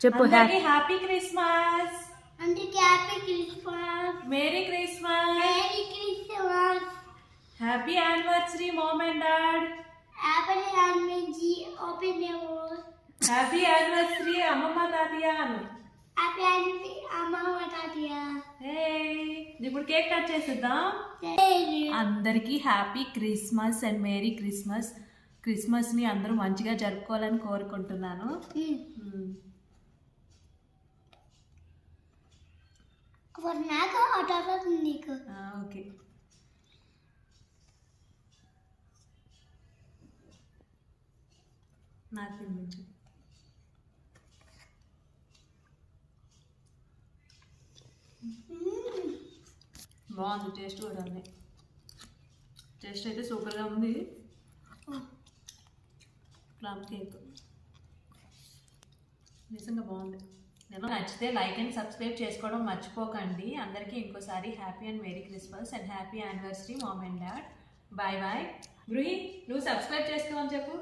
చెప్పు. Happy Christmas. అందరికీ happy Christmas. Merry Christmas. Merry Christmas. Happy anniversary mom and dad. Happy anniversary open your. Happy anniversary అమ్మమ్మ తాతయ్య. Happy anniversary అమ్మమ్మ తాతయ్య. ఇప్పుడు కేక్ కట్ చేసేద్దాం. అందరికీ happy Christmas and merry Christmas. క్రిస్మస్ని అందరూ మంచిగా జరుపుకోవాలని కోరుకుంటున్నాను. నాకు నీకు ఓకే. నాకు తినిపించు. బాగుంది, టేస్ట్ కూడా ఉంది. టేస్ట్ అయితే సూపర్గా ఉంది. ప్లమ్ కేక్ నిజంగా బాగుంది. నేను నచ్చితే లైక్ అండ్ సబ్స్క్రైబ్ చేసుకోవడం మర్చిపోకండి. అందరికీ ఇంకోసారి happy and merry Christmas and happy anniversary mom and dad. Bye bye. Gruhi, నువ్వు సబ్స్క్రైబ్ చేసుకోమని చెప్పు.